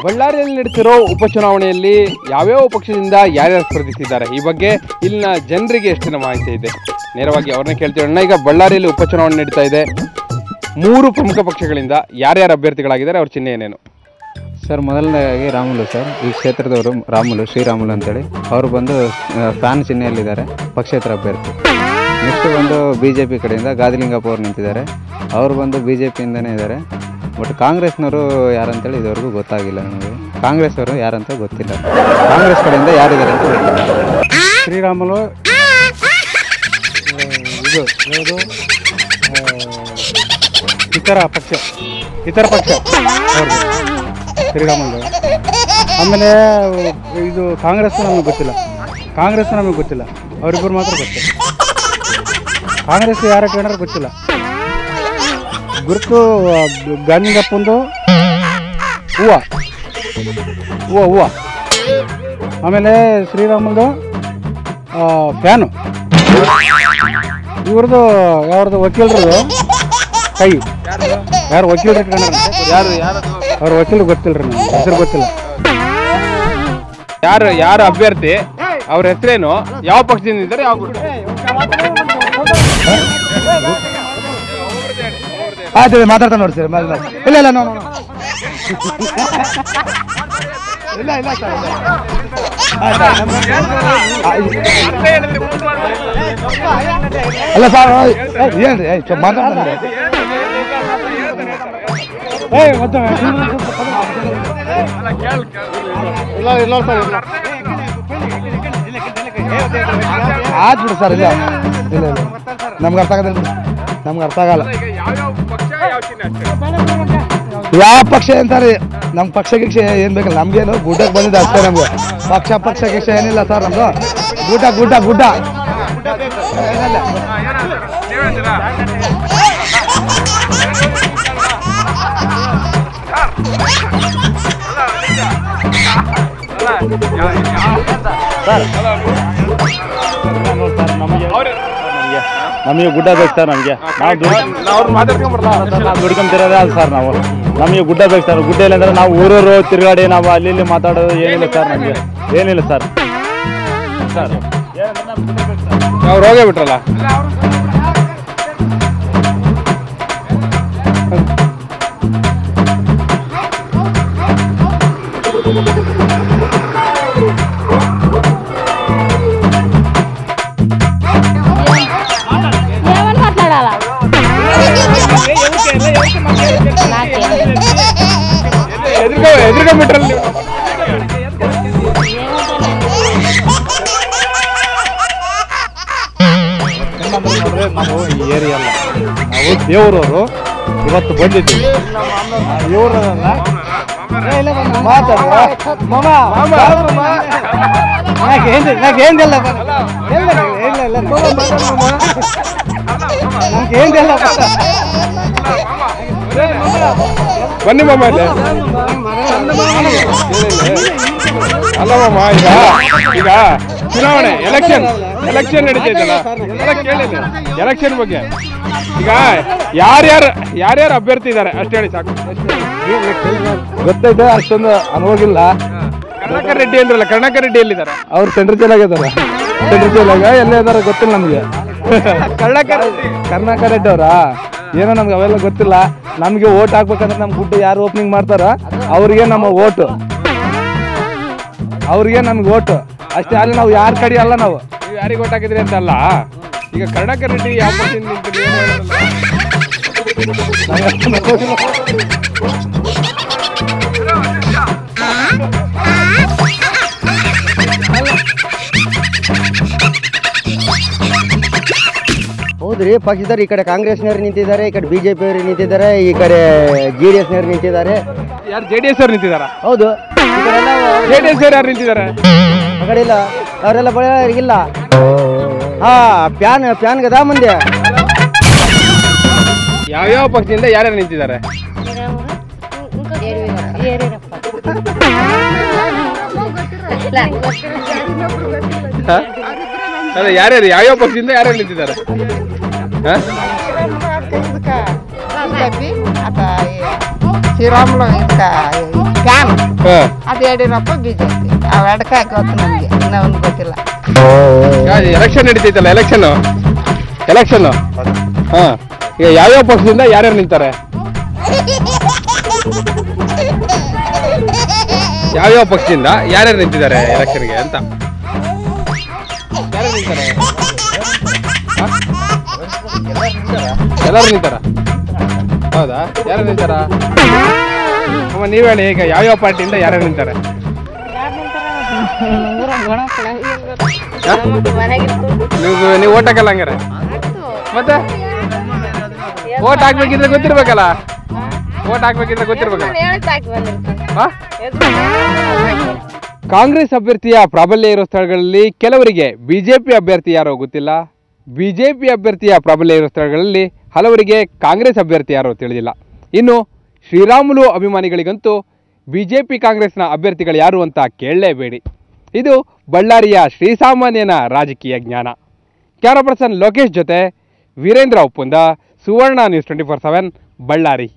ಬಳ್ಳಾರಿಯಲ್ಲಿ ನಡೆಸಿರೋ ಉಪಚುನಾವಣೆಯಲ್ಲಿ ಯಾವ್ಯಾವ ಪಕ್ಷದಿಂದ ಯಾರ್ಯಾರು ಸ್ಪರ್ಧಿಸಿದ್ದಾರೆ ಈ ಬಗ್ಗೆ ಇಲ್ಲಿನ ಜನರಿಗೆ ಎಷ್ಟಿನ ಮಾಹಿತಿ ಇದೆ ನೇರವಾಗಿ ಅವ್ರನ್ನೇ ಕೇಳ್ತೀವಿ. ಈಗ ಬಳ್ಳಾರಿಯಲ್ಲಿ ಉಪಚುನಾವಣೆ ನಡೀತಾ ಇದೆ. 3 ಪ್ರಮುಖ ಪಕ್ಷಗಳಿಂದ ಯಾರ್ಯಾರು ಅಭ್ಯರ್ಥಿಗಳಾಗಿದ್ದಾರೆ, ಅವ್ರ ಚಿಹ್ನೆ ಏನೇನು? ಸರ್, ಮೊದಲನೇದಾಗಿ ರಾಮುಲು ಸರ್, ಈ ಕ್ಷೇತ್ರದವರು ರಾಮುಲು, ಶ್ರೀರಾಮುಲು ಅಂತೇಳಿ ಅವರು ಬಂದು ಫ್ಯಾನ್ ಚಿಹ್ನೆಯಲ್ಲಿದ್ದಾರೆ, ಪಕ್ಷೇತರ ಅಭ್ಯರ್ಥಿ. ನೆಕ್ಸ್ಟ್ ಬಂದು BJP ಕಡೆಯಿಂದ ಗಾದಿಲಿಂಗಪ್ಪ ಅವರು ನಿಂತಿದ್ದಾರೆ, ಅವರು ಬಂದು BJPಯಿಂದನೇ ಇದ್ದಾರೆ. ಬಟ್ ಕಾಂಗ್ರೆಸ್ನವರು ಯಾರಂತೇಳಿ ಇದುವರೆಗೂ ಗೊತ್ತಾಗಿಲ್ಲ ನಮಗೆ. ಕಾಂಗ್ರೆಸ್ ಅವರು ಯಾರಂತ ಗೊತ್ತಿಲ್ಲ. ಕಾಂಗ್ರೆಸ್ ಕಡೆಯಿಂದ ಯಾರಿದ್ದಾರೆ ಅಂತ ಗೊತ್ತಿಲ್ಲ. ಶ್ರೀರಾಮುಲು, ಇದು ಯಾವುದು ಇತರ ಪಕ್ಷ ಅವ್ರದ್ದು ಶ್ರೀರಾಮುಲು. ಆಮೇಲೆ ಇದು ಕಾಂಗ್ರೆಸ್ ನಮಗೆ ಗೊತ್ತಿಲ್ಲ. ಅವರಿಬ್ಬರು ಮಾತ್ರ ಗೊತ್ತಿಲ್ಲ. ಕಾಂಗ್ರೆಸ್ ಯಾರ ಕೇಳಾರ ಗೊತ್ತಿಲ್ಲ. ಗುರುತು ಗಾಂಧಿಗಪ್ಪಂದು ಹೂವು. ಆಮೇಲೆ ಶ್ರೀರಾಮುಲ್ದು ಫ್ಯಾನು. ಇವ್ರದ್ದು ಯಾವ್ದು ವಕೀಲರದು ಕೈ. ಯಾರು ವಕೀಲರು ಅವ್ರ ವಕೀಲರು ಗೊತ್ತಿಲ್ಲ ರೀ, ನಮ್ಗೆ ಹೆಸರು ಗೊತ್ತಿಲ್ಲ. ಯಾರು ಅಭ್ಯರ್ಥಿ, ಅವ್ರ ಹೆಸರೇನು, ಯಾವ ಪಕ್ಷದಿಂದ ಇದ್ದಾರೆ, ಯಾವ ಆಯ್ತು ಮಾತಾಡ್ತಾ ನೋಡಿ ಸರ್. ಇಲ್ಲ ಇಲ್ಲ ಅಲ್ಲ ಸರ್, ಏನ್ರಿ ಮಾತಾಡ್ತಾರೆ. ಆಯ್ತು ಬಿಡಿ ಸರ್. ಇಲ್ಲ ನಮ್ಗೆ ಅರ್ಥ ಆಗಲ್ಲ. ಯಾವ ಪಕ್ಷ ಅಂತಾರೆ, ನಮ್ಮ ಪಕ್ಷ ಗಿಕ್ಷ ಏನ್ ಬೇಕಲ್ಲ, ನಮ್ಗೇನು ಗುಡ್ಡಕ್ಕೆ ಬಂದಿದೆ ಅಷ್ಟೇ. ನಮ್ಗೆ ಪಕ್ಷ ಗಿಕ್ಷ ಏನಿಲ್ಲ ಸರ್. ನಮ್ದು ಗುಡ್ಡ ಏನಿಲ್ಲ. ನಮಗೆ ಗುಡ್ಡ ಬೇಕು ಸರ್. ನಾವು ದುಡ್ಕೊಂತಿರೋದೇ ಅದು ಸರ್. ನಮಗೆ ಗುಡ್ಡ ಬೇಕು ಸರ್. ಗುಡ್ಡ ಇಲ್ಲ ಅಂದ್ರೆ ನಾವು ಊರೂರು ತಿರುಗಾಡಿ ನಾವು ಅಲ್ಲಿ ಮಾತಾಡೋದು ಏನಿಲ್ಲ ಸರ್. ನಮಗೆ ಏನಿಲ್ಲ ಸರ್. ಅವ್ರು ಹೋಗೇ ಬಿಟ್ರಲ್ಲ. ಎದುರ್ಕೊಂಡ್ಬಿಟ್ರಲ್ಲಿ ನಾವು ಈ ಏರಿಯಾ ಅಲ್ಲ, ನಾವು ದೇವರವರು ಇವತ್ತು ಬಂದಿದ್ದೀವಿ. ದೇವರಲ್ಲ ಬನ್ನಿ ಮಾಮ. ಅಲ್ಲ ಮಾಮ, ಈಗ ಚುನಾವಣೆ ಎಲೆಕ್ಷನ್ ನಡೀತೈತಲ್ಲ, ಕೇಳಿಲ್ಲ ಎಲೆಕ್ಷನ್ ಬಗ್ಗೆ. ಈಗ ಯಾರ್ಯಾರು ಅಭ್ಯರ್ಥಿ ಇದ್ದಾರೆ ಅಷ್ಟು ಹೇಳಿ ಸಾಕು. ಗೊತ್ತೈತೆ, ಅಷ್ಟೊಂದು ಅನುಭವಿಲ್ಲ. ಕರ್ನಾಟಕ ರೆಡ್ಡಿ ಅಂದ್ರಲ್ಲ, ಕರ್ನಾಟಕ ರೆಡ್ಡಿ ಎಲ್ಲಿದ್ದಾರೆ? ಅವ್ರು ಸೆಂಟ್ರಲ್ ಜೈಲಾಗಿದ್ದಾರೆ. ಸೆಂಟ್ರಲ್ ಜೈಲಾಗ ಎಲ್ಲ ಇದಾರೆ ಗೊತ್ತಿಲ್ಲ ನಮ್ಗೆ. ಕರ್ನಾಟಕ ರೆಡ್ಡಿ ಅವರಾ ಏನೋ ನಮ್ಗೆ ಅವೆಲ್ಲ ಗೊತ್ತಿಲ್ಲ. ನಮ್ಗೆ ಓಟ್ ಹಾಕ್ಬೇಕಂದ್ರೆ ನಮ್ ಗುಡ್ಡ ಯಾರು ಓಪನಿಂಗ್ ಮಾಡ್ತಾರ ಅವ್ರಿಗೆ ನಮ್ಮ ಓಟು, ಅವ್ರಿಗೆ ನಮ್ಗೆ ಓಟು ಅಷ್ಟೇ. ಅಲ್ಲಿ ನಾವು ಯಾರ ಕಡೆ ಅಲ್ಲ. ನಾವು ಯಾರಿಗೆ ಓಟ್ ಹಾಕಿದ್ರಿ ಅಂತ ಅಲ್ಲ. ಈಗ ಕರ್ನಾಟಕ ರೆಡ್ಡಿ ಯಾವ ಪಕ್ಷದಿಂದ ಹೌದ್ರಿ, ಪಕ್ಷದವ್ರು ಈ ಕಡೆ ಕಾಂಗ್ರೆಸ್ನವ್ರು ನಿಂತಿದ್ದಾರೆ, ಈ ಕಡೆ BJP ಅವರು ನಿಂತಿದ್ದಾರೆ, ಈ ಕಡೆ JDSನವ್ರು ನಿಂತಿದ್ದಾರೆ. ಯಾರು JDS ಅವ್ರು ನಿಂತಿದ್ದಾರಾ? ಹೌದು. JDS ಅವ್ರು ಯಾರು ನಿಂತಿದ್ದಾರೆ? ಆ ಕಡೆ ಇಲ್ಲ, ಅವರೆಲ್ಲ ಬಳಿಲ್ಲ. ಪ್ಯಾನ್ ಗದಾ ಮುಂದೆ. ಯಾವ್ಯಾವ ಪಕ್ಷದಿಂದ ಯಾರ್ಯಾರು ನಿಂತಿದ್ದಾರೆ? ಅದೇ ಯಾರ್ಯಾರು ಯಾವ್ಯಾವ ಪಕ್ಷದಿಂದ ಯಾರ್ಯಾರು ನಿಂತಿದ್ದಾರೆ? ಶ್ರೀರಾಮುಲು ಫ್ಯಾನ್ ಹಾ. ಅದು ಯಡಿಯೂರಪ್ಪ ಬಿಜೆಪಿ ಅವೆರಡಕ್ಕೆ ಗೊತ್ತು ನಮಗೆ ಇನ್ನೂ ಒಂದು ಗೊತ್ತಿಲ್ಲ. ಎಲೆಕ್ಷನ್ ನಡೀತೈತಲ್ಲ ಎಲೆಕ್ಷನ್ ಹಾ ಈಗ ಯಾವ್ಯಾವ ಪಕ್ಷದಿಂದ ಯಾರ್ಯಾರು ನಿಂತಾರೆ? ಯಾವ್ಯಾವ ಪಕ್ಷದಿಂದ ಯಾರ್ಯಾರು ನಿಂತಿದ್ದಾರೆ ಎಲೆಕ್ಷನ್ಗೆ ಅಂತ? ಯಾರ್ಯಾರು ನಿಂತಾರೆ? ಹಾ? ಎಲ್ಲರೂ ನಿಂತಾರ? ಹೌದಾ? ಯಾರು ನಿಂತಾರ? ಅಮ್ಮ ನೀವ್ ಹೇಳಿ, ಈಗ ಯಾವ್ಯಾವ ಪಾರ್ಟಿಯಿಂದ ಯಾರ್ಯಾರು ನಿಂತಾರೆ? ನೀವು ಓಟ್ ಹಾಕಲ್ಲ ಹಂಗಾರೆ? ಮತ್ತೆ ಓಟ್ ಹಾಕ್ಬೇಕಿದ್ರೆ ಗೊತ್ತಿರ್ಬೇಕಲ್ಲ, ಹಾ? ಕಾಂಗ್ರೆಸ್ ಅಭ್ಯರ್ಥಿಯ ಪ್ರಾಬಲ್ಯ ಇರೋ ಸ್ಥಳಗಳಲ್ಲಿ ಕೆಲವರಿಗೆ ಬಿಜೆಪಿ ಅಭ್ಯರ್ಥಿ ಯಾರೋ ಗೊತ್ತಿಲ್ಲ, ಬಿಜೆಪಿ ಅಭ್ಯರ್ಥಿಯ ಪ್ರಾಬಲ್ಯ ಇರೋ ಸ್ಥಳಗಳಲ್ಲಿ ಹಲವರಿಗೆ ಕಾಂಗ್ರೆಸ್ ಅಭ್ಯರ್ಥಿ ಯಾರೋ ತಿಳಿದಿಲ್ಲ. ಇನ್ನು ಶ್ರೀರಾಮುಲು ಅಭಿಮಾನಿಗಳಿಗಂತೂ ಬಿಜೆಪಿ ಕಾಂಗ್ರೆಸ್ನ ಅಭ್ಯರ್ಥಿಗಳು ಯಾರು ಅಂತ ಕೇಳಲೇಬೇಡಿ. ಇದು ಬಳ್ಳಾರಿಯ ಶ್ರೀಸಾಮಾನ್ಯನ ರಾಜಕೀಯ ಜ್ಞಾನ. ಕ್ಯಾಮರಾ ಪರ್ಸನ್ ಲೋಕೇಶ್ ಜೊತೆ ವೀರೇಂದ್ರ ಒಪ್ಪುಂದ, ಸುವರ್ಣ ನ್ಯೂಸ್ 24/7 ಬಳ್ಳಾರಿ.